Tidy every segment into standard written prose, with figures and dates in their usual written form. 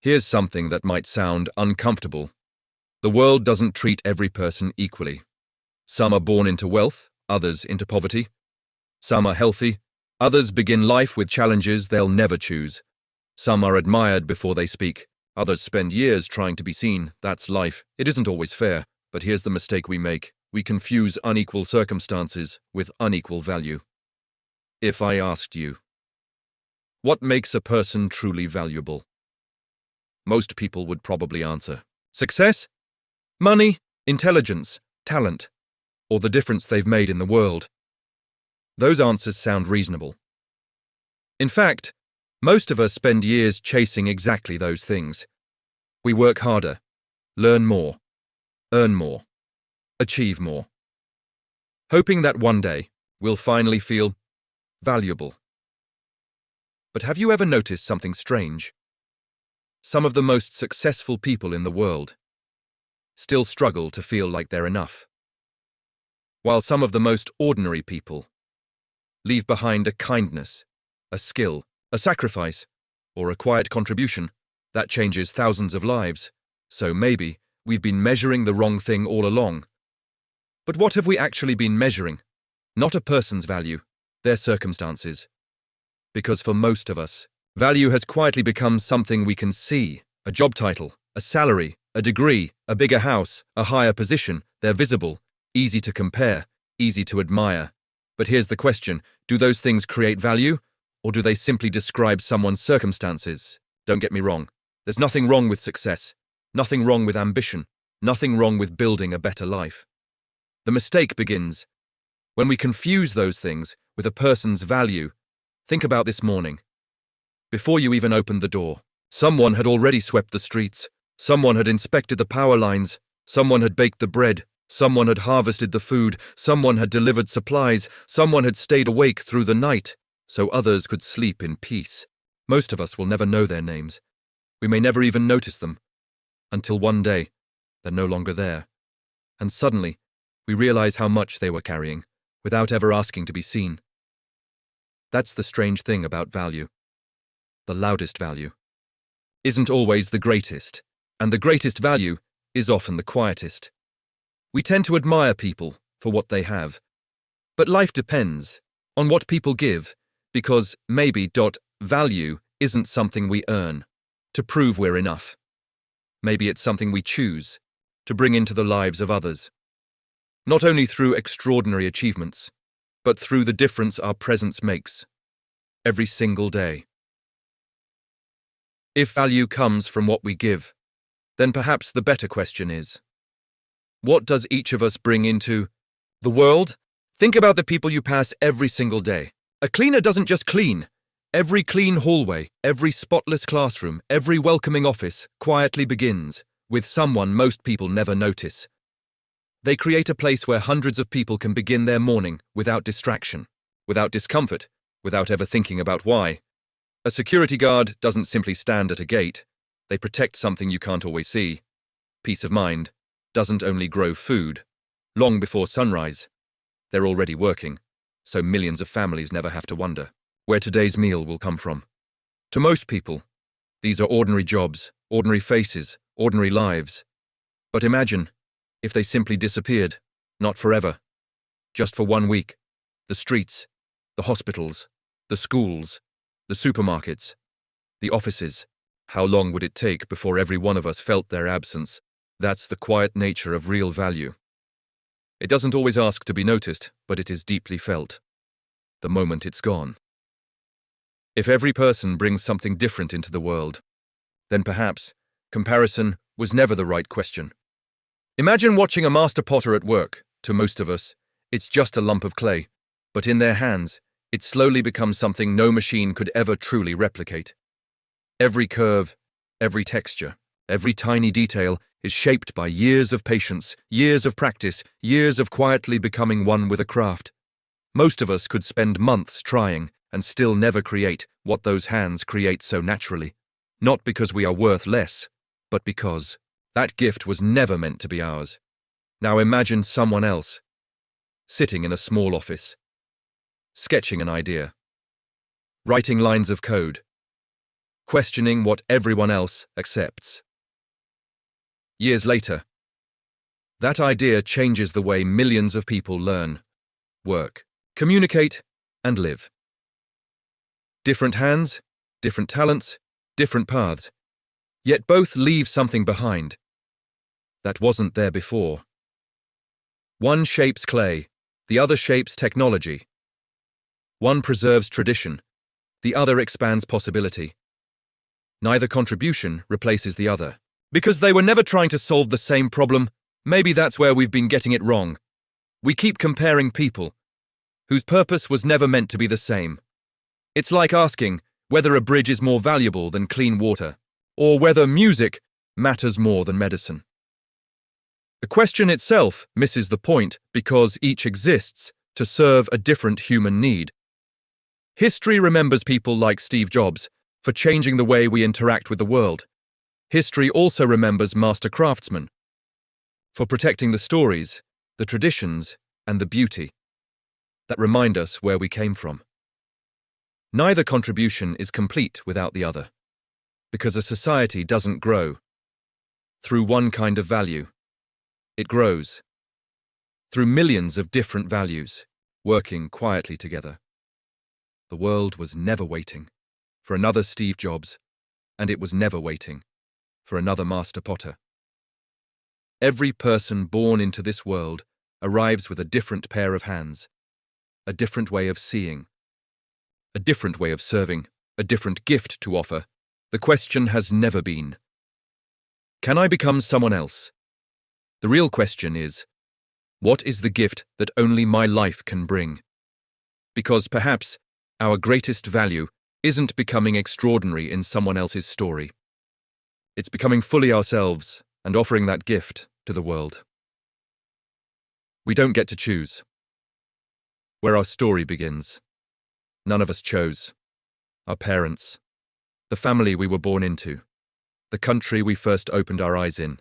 Here's something that might sound uncomfortable. The world doesn't treat every person equally. Some are born into wealth, others into poverty. Some are healthy, others begin life with challenges they'll never choose. Some are admired before they speak, others spend years trying to be seen. That's life. It isn't always fair, but here's the mistake we make. We confuse unequal circumstances with unequal value. If I asked you, what makes a person truly valuable? Most people would probably answer, success, money, intelligence, talent, or the difference they've made in the world. Those answers sound reasonable. In fact, most of us spend years chasing exactly those things. We work harder, learn more, earn more, achieve more, hoping that one day we'll finally feel valuable. But have you ever noticed something strange? Some of the most successful people in the world still struggle to feel like they're enough, while some of the most ordinary people leave behind a kindness, a skill, a sacrifice, or a quiet contribution that changes thousands of lives. So maybe we've been measuring the wrong thing all along. But what have we actually been measuring? Not a person's value, their circumstances. Because for most of us, value has quietly become something we can see, a job title, a salary, a degree, a bigger house, a higher position. They're visible, easy to compare, easy to admire. But here's the question, do those things create value, or do they simply describe someone's circumstances? Don't get me wrong, there's nothing wrong with success, nothing wrong with ambition, nothing wrong with building a better life. The mistake begins when we confuse those things with a person's value. Think about this morning. Before you even opened the door, someone had already swept the streets, someone had inspected the power lines, someone had baked the bread, someone had harvested the food, someone had delivered supplies, someone had stayed awake through the night so others could sleep in peace. Most of us will never know their names. We may never even notice them, until one day they're no longer there. And suddenly, we realize how much they were carrying, without ever asking to be seen. That's the strange thing about value. The loudest value isn't always the greatest, and the greatest value is often the quietest. We tend to admire people for what they have, but life depends on what people give, because maybe value isn't something we earn to prove we're enough. Maybe it's something we choose to bring into the lives of others, not only through extraordinary achievements, but through the difference our presence makes every single day. If value comes from what we give, then perhaps the better question is, what does each of us bring into the world? Think about the people you pass every single day. A cleaner doesn't just clean. Every clean hallway, every spotless classroom, every welcoming office quietly begins with someone most people never notice. They create a place where hundreds of people can begin their morning without distraction, without discomfort, without ever thinking about why. A security guard doesn't simply stand at a gate. They protect something you can't always see. Peace of mind doesn't only grow food. Long before sunrise, they're already working, so millions of families never have to wonder where today's meal will come from. To most people, these are ordinary jobs, ordinary faces, ordinary lives. But imagine if they simply disappeared, not forever, just for 1 week. The streets, the hospitals, the schools, the supermarkets, the offices. How long would it take before every one of us felt their absence? That's the quiet nature of real value. It doesn't always ask to be noticed, but it is deeply felt the moment it's gone. If every person brings something different into the world, then perhaps comparison was never the right question. Imagine watching a master potter at work. To most of us, it's just a lump of clay, but in their hands, it slowly becomes something no machine could ever truly replicate. Every curve, every texture, every tiny detail is shaped by years of patience, years of practice, years of quietly becoming one with a craft. Most of us could spend months trying and still never create what those hands create so naturally. Not because we are worth less, but because that gift was never meant to be ours. Now imagine someone else, sitting in a small office, sketching an idea, writing lines of code, questioning what everyone else accepts. Years later, that idea changes the way millions of people learn, work, communicate, and live. Different hands, different talents, different paths, yet both leave something behind that wasn't there before. One shapes clay, the other shapes technology. One preserves tradition, the other expands possibility. Neither contribution replaces the other. Because they were never trying to solve the same problem, maybe that's where we've been getting it wrong. We keep comparing people whose purpose was never meant to be the same. It's like asking whether a bridge is more valuable than clean water, or whether music matters more than medicine. The question itself misses the point because each exists to serve a different human need. History remembers people like Steve Jobs for changing the way we interact with the world. History also remembers master craftsmen for protecting the stories, the traditions, and the beauty that remind us where we came from. Neither contribution is complete without the other, because a society doesn't grow through one kind of value. It grows through millions of different values working quietly together. The world was never waiting for another Steve Jobs, and it was never waiting for another master potter. Every person born into this world arrives with a different pair of hands, a different way of seeing, a different way of serving, a different gift to offer. The question has never been, can I become someone else? The real question is, what is the gift that only my life can bring? Because perhaps our greatest value isn't becoming extraordinary in someone else's story. It's becoming fully ourselves and offering that gift to the world. We don't get to choose where our story begins. None of us chose. Our parents, the family we were born into, the country we first opened our eyes in,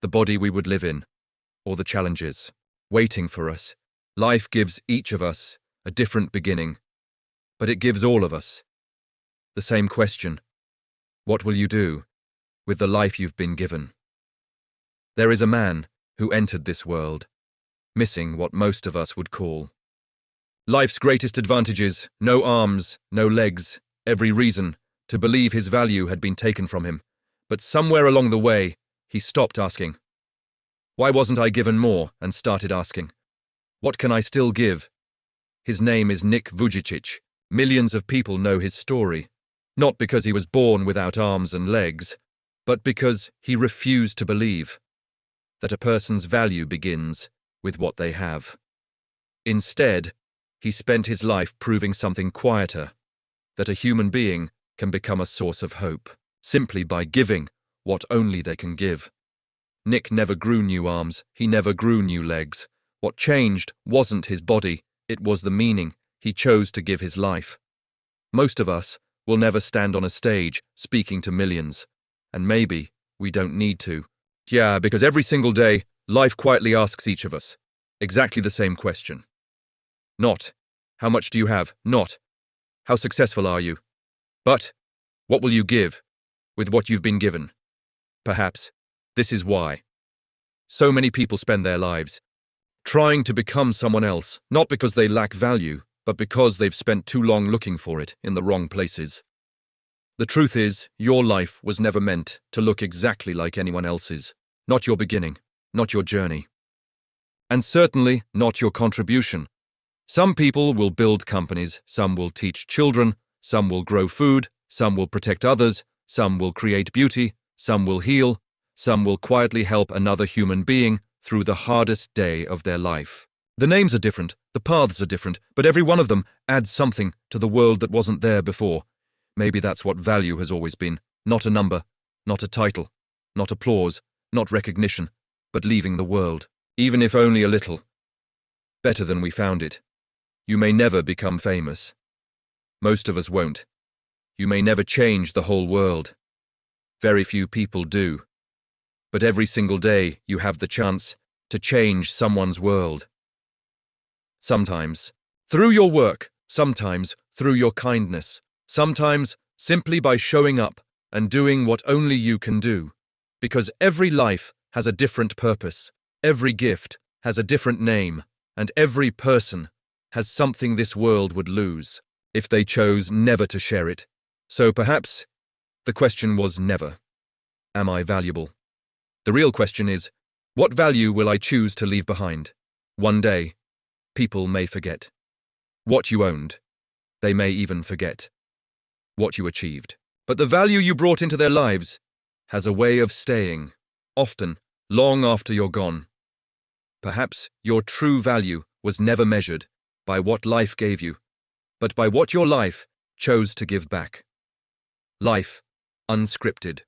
the body we would live in, or the challenges waiting for us. Life gives each of us a different beginning, but it gives all of us the same question. What will you do with the life you've been given? There is a man who entered this world, missing what most of us would call life's greatest advantages: no arms, no legs, every reason to believe his value had been taken from him. But somewhere along the way, he stopped asking, why wasn't I given more, and started asking, what can I still give? His name is Nick Vujicic. Millions of people know his story, not because he was born without arms and legs, but because he refused to believe that a person's value begins with what they have. Instead, he spent his life proving something quieter, that a human being can become a source of hope, simply by giving what only they can give. Nick never grew new arms, he never grew new legs. What changed wasn't his body, it was the meaning he chose to give his life. Most of us will never stand on a stage speaking to millions, and maybe we don't need to. Yeah, because every single day, life quietly asks each of us exactly the same question. Not, how much do you have? Not, how successful are you? But, what will you give with what you've been given? Perhaps this is why so many people spend their lives trying to become someone else, not because they lack value, but because they've spent too long looking for it in the wrong places. The truth is, your life was never meant to look exactly like anyone else's. Not your beginning, not your journey, and certainly not your contribution. Some people will build companies, some will teach children, some will grow food, some will protect others, some will create beauty, some will heal, some will quietly help another human being through the hardest day of their life. The names are different, the paths are different, but every one of them adds something to the world that wasn't there before. Maybe that's what value has always been. Not a number, not a title, not applause, not recognition, but leaving the world, even if only a little better than we found it. You may never become famous. Most of us won't. You may never change the whole world. Very few people do. But every single day you have the chance to change someone's world. Sometimes through your work, sometimes through your kindness, sometimes simply by showing up and doing what only you can do. Because every life has a different purpose, every gift has a different name, and every person has something this world would lose if they chose never to share it. So perhaps the question was never, am I valuable? The real question is, what value will I choose to leave behind? One day, people may forget what you owned. They may even forget what you achieved. But the value you brought into their lives has a way of staying, often long after you're gone. Perhaps your true value was never measured by what life gave you, but by what your life chose to give back. Life, unscripted.